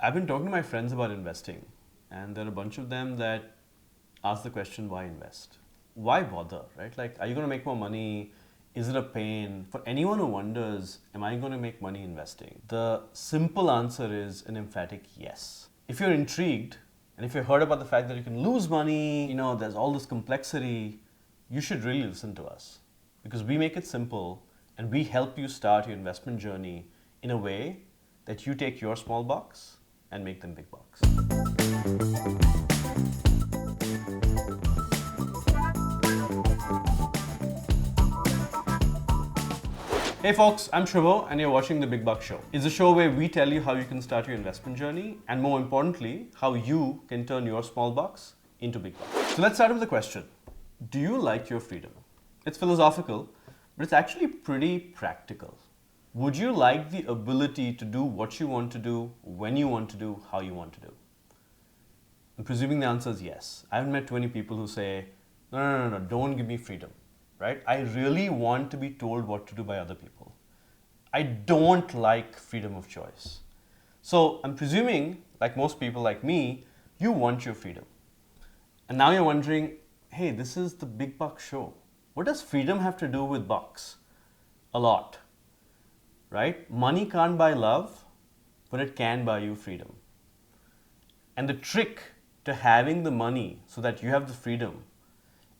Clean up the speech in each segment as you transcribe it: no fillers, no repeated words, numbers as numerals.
I've been talking to my friends about investing, and there are a bunch of them that ask the question, why invest? Why bother, right? Like, are you going to make more money? Is it a pain? For anyone who wonders, am I going to make money investing? The simple answer is an emphatic yes. If you're intrigued, and if you heard about the fact that you can lose money, there's all this complexity, you should really listen to us. Because we make it simple, and we help you start your investment journey in a way that you take your small bucks and make them big bucks. Hey folks, I'm Shrivo and you're watching The Big Buck Show. It's a show where we tell you how you can start your investment journey and, more importantly, how you can turn your small bucks into big bucks. So let's start with the question. Do you like your freedom? It's philosophical, but it's actually pretty practical. Would you like the ability to do what you want to do, when you want to do, how you want to do? I'm presuming the answer is yes. I haven't met too many people who say, no, don't give me freedom, right? I really want to be told what to do by other people. I don't like freedom of choice. So I'm presuming, like most people like me, you want your freedom. And now you're wondering, hey, this is the Big Buck Show. What does freedom have to do with bucks? A lot. Right? Money can't buy love, but it can buy you freedom. And the trick to having the money so that you have the freedom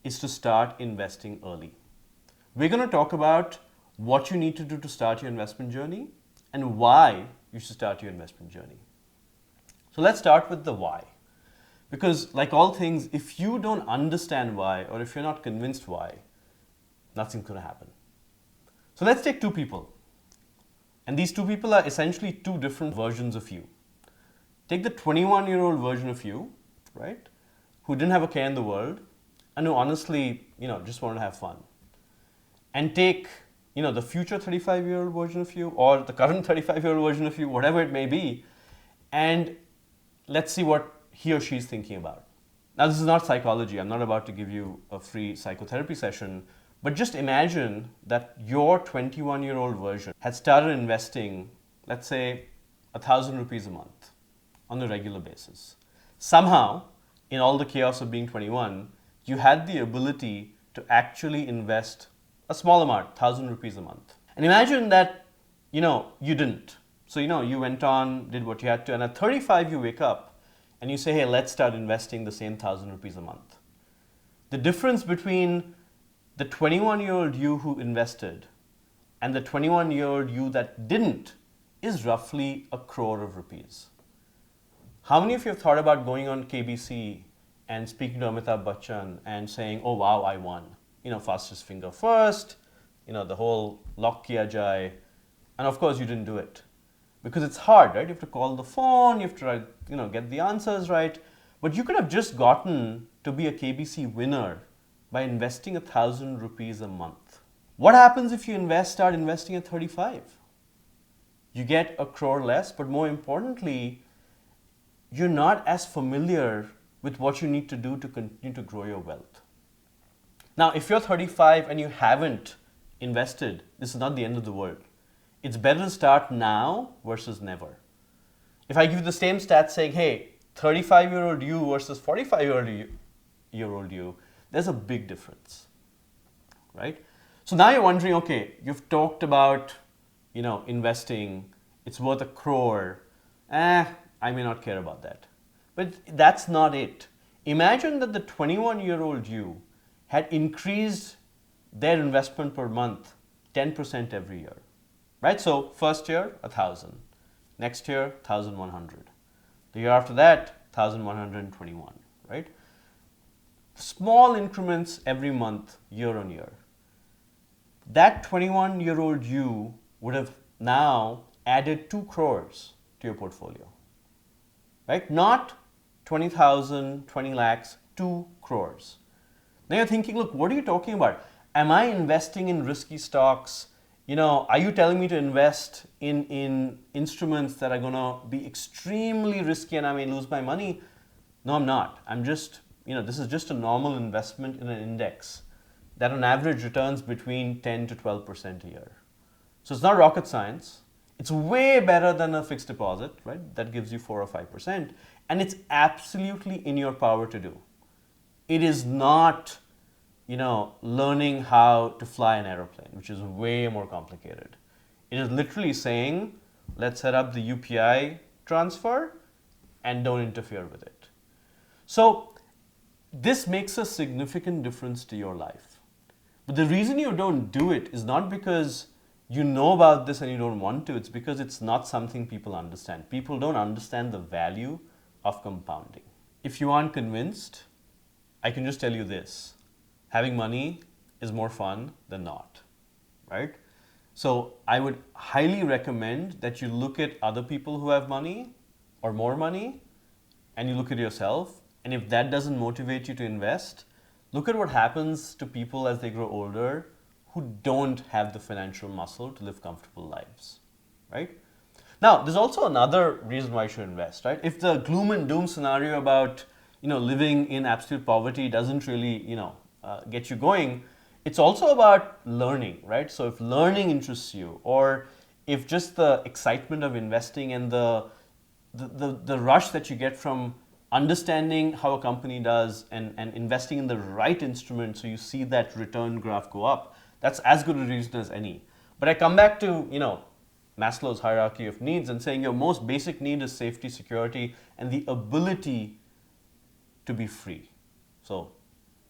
is to start investing early. We're going to talk about what you need to do to start your investment journey and why you should start your investment journey. So let's start with the why. Because like all things, if you don't understand why or if you're not convinced why, nothing's going to happen. So let's take two people. And these two people are essentially two different versions of you. Take the 21-year-old version of you, right, who didn't have a care in the world and who honestly, just wanted to have fun. And take, the future 35-year-old version of you or the current 35-year-old version of you, whatever it may be, and let's see what he or she is thinking about. Now, this is not psychology. I'm not about to give you a free psychotherapy session. But just imagine that your 21-year-old version had started investing, let's say, 1,000 rupees a month on a regular basis. Somehow, in all the chaos of being 21, you had the ability to actually invest a small amount, 1,000 rupees a month. And imagine that, you didn't. So, you went on, did what you had to, and at 35 you wake up and you say, hey, let's start investing the same 1,000 rupees a month. The difference between the 21-year-old you who invested and the 21-year-old you that didn't is roughly 1 crore of rupees. How many of you have thought about going on KBC and speaking to Amitabh Bachchan and saying, oh wow, I won? Fastest finger first, the whole lock kiya jai. And of course you didn't do it. Because it's hard, right? You have to call the phone, you have to get the answers right. But you could have just gotten to be a KBC winner by investing 1,000 rupees a month. What happens if you start investing at 35? You get 1 crore less, but more importantly, you're not as familiar with what you need to do to continue to grow your wealth. Now, if you're 35 and you haven't invested, this is not the end of the world. It's better to start now versus never. If I give you the same stats saying, hey, 35-year-old you versus 45-year-old you, there's a big difference, right? So now you're wondering, okay, you've talked about, investing, it's worth 1 crore. I may not care about that. But that's not it. Imagine that the 21-year-old you had increased their investment per month 10% every year, right? So first year, 1,000. Next year, 1,100. The year after that, 1,121, right? Small increments every month, year on year. That 21-year-old you would have now added 2 crores to your portfolio, right? Not 20,000, 20 lakhs, 2 crores. Now you're thinking, look, what are you talking about? Am I investing in risky stocks? Are you telling me to invest in instruments that are going to be extremely risky and I may lose my money? No, I'm not. I'm just this is just a normal investment in an index that on average returns between 10 to 12% a year. So it's not rocket science. It's way better than a fixed deposit, right? That gives you 4 or 5%. And it's absolutely in your power to do. It is not, learning how to fly an aeroplane, which is way more complicated. It is literally saying, let's set up the UPI transfer and don't interfere with it. So this makes a significant difference to your life. But the reason you don't do it is not because you know about this and you don't want to, it's because it's not something people understand. People don't understand the value of compounding. If you aren't convinced, I can just tell you this. Having money is more fun than not, right? So I would highly recommend that you look at other people who have money or more money and you look at yourself. And if that doesn't motivate you to invest, look at what happens to people as they grow older who don't have the financial muscle to live comfortable lives, right? Now, there's also another reason why you should invest, right? If the gloom and doom scenario about, living in absolute poverty doesn't really, get you going, it's also about learning, right? So if learning interests you, or if just the excitement of investing and the rush that you get from understanding how a company does and investing in the right instrument so you see that return graph go up, that's as good a reason as any. But I come back to, Maslow's hierarchy of needs and saying your most basic need is safety, security, and the ability to be free. So,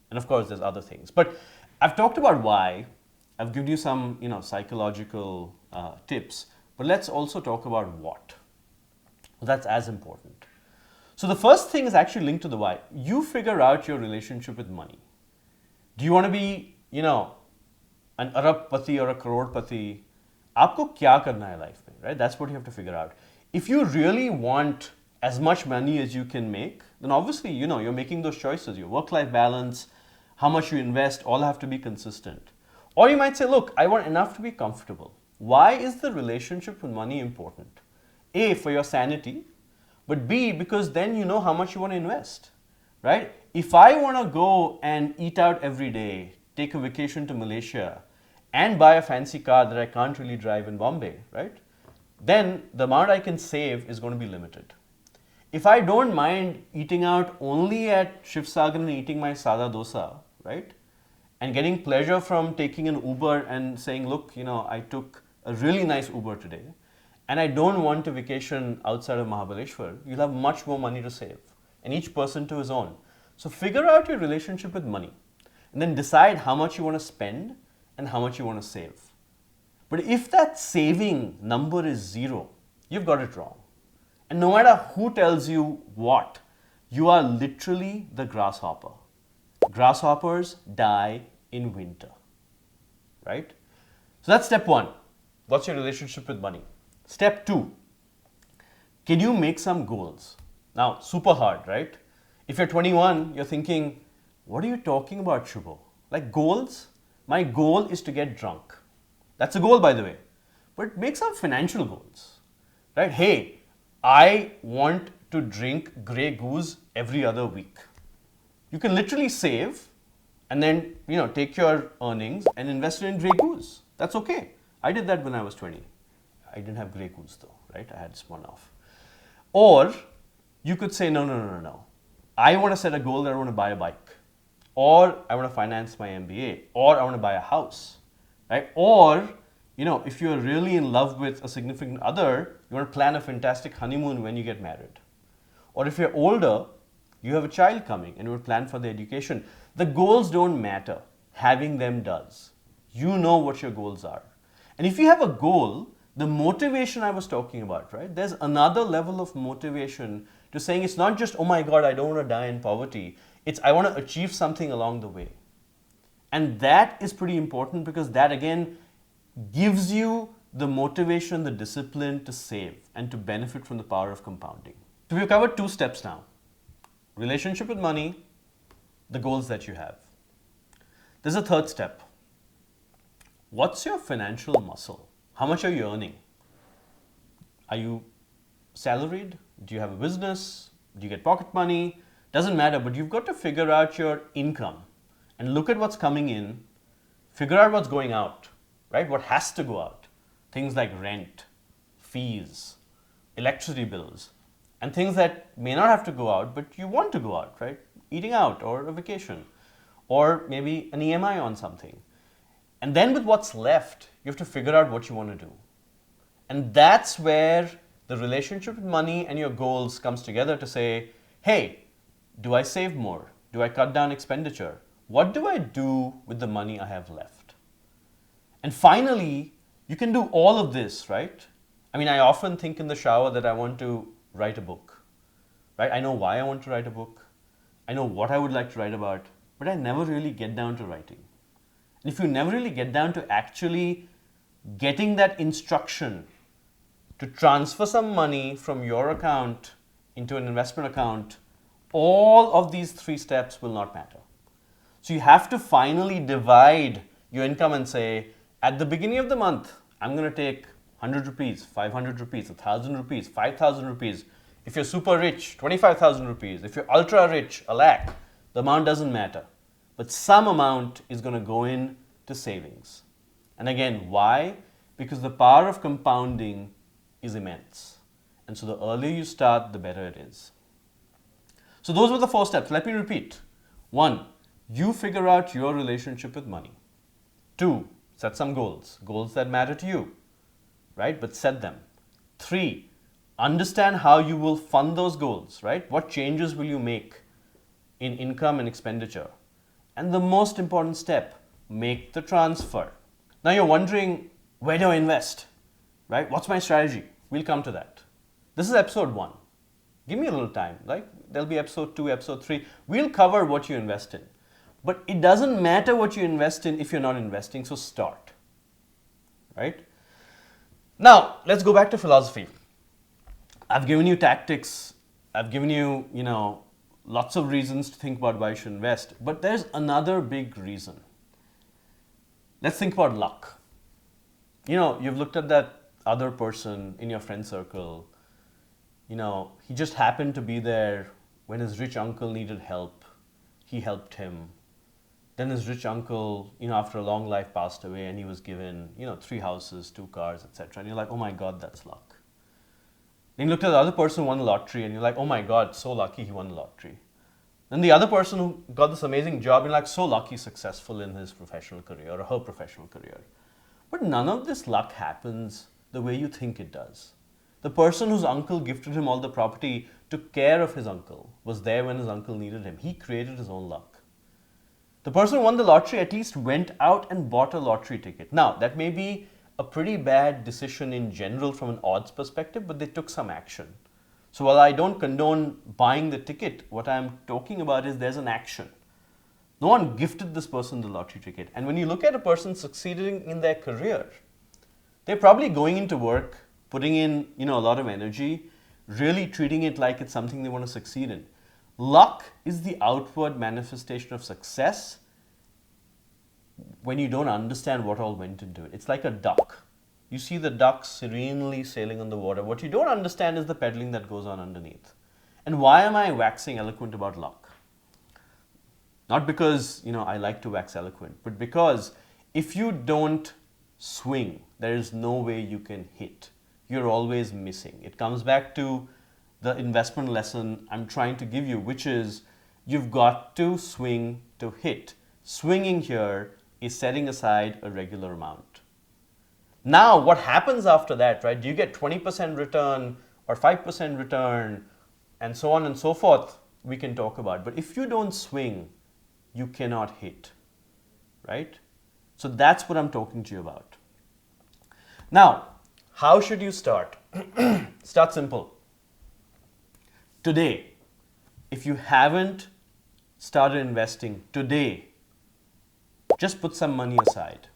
and of course there's other things. But I've talked about why, I've given you some, psychological tips, but let's also talk about what. That's as important. So the first thing is actually linked to the why. You figure out your relationship with money. Do you want to be, an Arabpati or a Crorepati? आपको क्या करना है life में, right? That's what you have to figure out. If you really want as much money as you can make, then obviously, you're making those choices. Your work-life balance, how much you invest, all have to be consistent. Or you might say, look, I want enough to be comfortable. Why is the relationship with money important? A, for your sanity, but B, because then you know how much you want to invest, right? If I want to go and eat out every day, take a vacation to Malaysia, and buy a fancy car that I can't really drive in Bombay, right? Then the amount I can save is going to be limited. If I don't mind eating out only at Shiv Sagar and eating my sada dosa, right? And getting pleasure from taking an Uber and saying, look, I took a really nice Uber today, and I don't want to vacation outside of Mahabaleshwar, you'll have much more money to save. And each person to his own. So figure out your relationship with money and then decide how much you want to spend and how much you want to save. But if that saving number is 0, you've got it wrong. And no matter who tells you what, you are literally the grasshopper. Grasshoppers die in winter, right? So that's step 1. What's your relationship with money? Step 2, can you make some goals? Now, super hard, right? If you're 21, you're thinking, what are you talking about, Shubho? Like goals? My goal is to get drunk. That's a goal, by the way. But make some financial goals, right? Hey, I want to drink Grey Goose every other week. You can literally save and then, take your earnings and invest it in Grey Goose. That's okay. I did that when I was 20. I didn't have Grey Goose though, right? I had spun off. Or you could say, no. I want to set a goal that I want to buy a bike. Or I want to finance my MBA, or I want to buy a house, right? Or, if you're really in love with a significant other, you want to plan a fantastic honeymoon when you get married. Or if you're older, you have a child coming and you want to plan for their education. The goals don't matter. Having them does. You know what your goals are. And if you have a goal, the motivation I was talking about, right? There's another level of motivation to saying it's not just, oh my God, I don't want to die in poverty. It's I want to achieve something along the way. And that is pretty important because that again gives you the motivation, the discipline to save and to benefit from the power of compounding. So we've covered 2 steps now. Relationship with money, the goals that you have. There's a 3rd step. What's your financial muscle? How much are you earning? Are you salaried? Do you have a business? Do you get pocket money? Doesn't matter, but you've got to figure out your income and look at what's coming in, figure out what's going out, right? What has to go out? Things like rent, fees, electricity bills, and things that may not have to go out, but you want to go out, right? Eating out or a vacation, or maybe an EMI on something. And then with what's left, you have to figure out what you want to do. And that's where the relationship with money and your goals comes together to say, hey, do I save more? Do I cut down expenditure? What do I do with the money I have left? And finally, you can do all of this, right? I mean, I often think in the shower that I want to write a book, right? I know why I want to write a book. I know what I would like to write about, but I never really get down to writing. And if you never really get down to actually getting that instruction to transfer some money from your account into an investment account, all of these 3 steps will not matter. So you have to finally divide your income and say, at the beginning of the month, I'm going to take 100 rupees, 500 rupees, 1,000 rupees, 5,000 rupees. If you're super rich, 25,000 rupees. If you're ultra rich, a lakh. The amount doesn't matter. But some amount is going to go in to savings. And again, why? Because the power of compounding is immense. And so the earlier you start, the better it is. So those were the 4 steps. Let me repeat. 1, you figure out your relationship with money. 2, set some goals. Goals that matter to you, right? But set them. 3, understand how you will fund those goals, right? What changes will you make in income and expenditure? And the most important step, make the transfer. Now you're wondering, where do I invest? Right? What's my strategy? We'll come to that. This is episode 1. Give me a little time. Like there'll be episode 2, episode 3. We'll cover what you invest in. But it doesn't matter what you invest in if you're not investing, so start. Right? Now, let's go back to philosophy. I've given you tactics. I've given you, lots of reasons to think about why you should invest. But there's another big reason. Let's think about luck. You've looked at that other person in your friend circle. He just happened to be there when his rich uncle needed help. He helped him. Then his rich uncle, after a long life passed away and he was given, 3 houses, 2 cars, etc. And you're like, oh my God, that's luck. Then you looked at the other person who won the lottery and you're like, oh my God, so lucky he won the lottery. Then the other person who got this amazing job, you're like, so lucky, successful in his professional career or her professional career. But none of this luck happens the way you think it does. The person whose uncle gifted him all the property took care of his uncle, was there when his uncle needed him. He created his own luck. The person who won the lottery at least went out and bought a lottery ticket. Now, that may be a pretty bad decision in general from an odds perspective, but they took some action. So while I don't condone buying the ticket, what I'm talking about is there's an action. No one gifted this person the lottery ticket. And when you look at a person succeeding in their career, they're probably going into work, putting in a lot of energy, really treating it like it's something they want to succeed in. Luck is the outward manifestation of success when you don't understand what all went into it. It's like a duck. You see the duck serenely sailing on the water. What you don't understand is the pedaling that goes on underneath. And why am I waxing eloquent about luck? Not because, I like to wax eloquent, but because if you don't swing, there is no way you can hit. You're always missing. It comes back to the investment lesson I'm trying to give you, which is you've got to swing to hit. Swinging here is setting aside a regular amount. Now, what happens after that, right? Do you get 20% return or 5% return and so on and so forth? We can talk about. But if you don't swing, you cannot hit, right? So that's what I'm talking to you about. Now, how should you start? Start simple. Today, if you haven't started investing today, just put some money aside.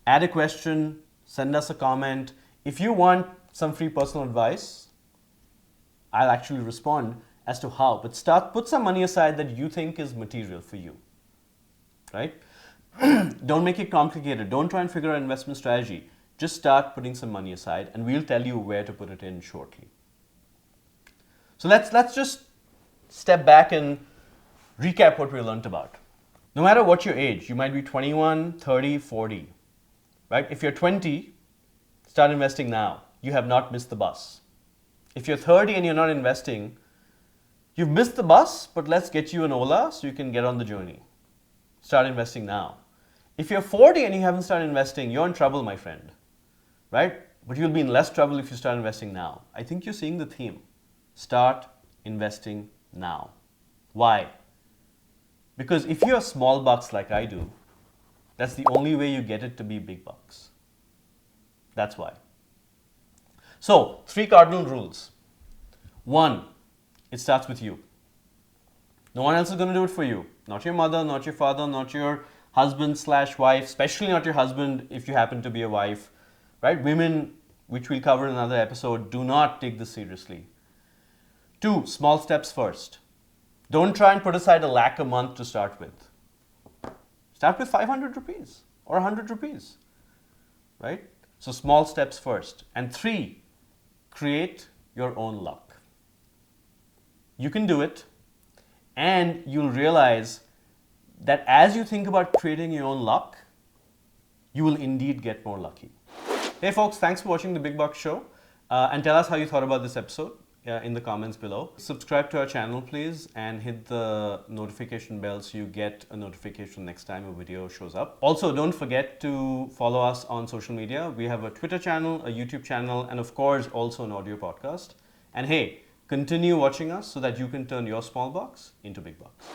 Add a question, send us a comment. If you want some free personal advice, I'll actually respond as to how. But put some money aside that you think is material for you, right? Don't make it complicated. Don't try and figure out investment strategy. Just start putting some money aside and we'll tell you where to put it in shortly. So let's just step back and recap what we learned about. No matter what your age, you might be 21, 30, 40, right? If you're 20, Start investing now. You have not missed the bus. If you're 30 and you're not investing, you've missed the bus, but let's get you an Ola so you can get on the journey. Start investing now. If you're 40 and you haven't started investing, you're in trouble, my friend, right? But you'll be in less trouble if you start investing now. I think you're seeing the theme. Start investing now. Why? Because if you have small bucks like I do, that's the only way you get it to be big bucks. That's why. So, 3 cardinal rules. 1, it starts with you. No one else is going to do it for you. Not your mother, not your father, not your husband/wife, especially not your husband if you happen to be a wife, right? Women, which we'll cover in another episode, do not take this seriously. 2, small steps first. Don't try and put aside a lakh a month to start with. Start with 500 rupees or 100 rupees, right? So small steps first. And 3, create your own luck. You can do it, and you'll realize that as you think about creating your own luck, you will indeed get more lucky. Hey folks, thanks for watching The Big Bucks Show, and tell us how you thought about this episode in the comments below. Subscribe to our channel please, and hit the notification bell so you get a notification next time a video shows up. Also, don't forget to follow us on social media. We have a Twitter channel, a YouTube channel, and of course also an audio podcast. And hey, continue watching us so that you can turn your small bucks into big bucks.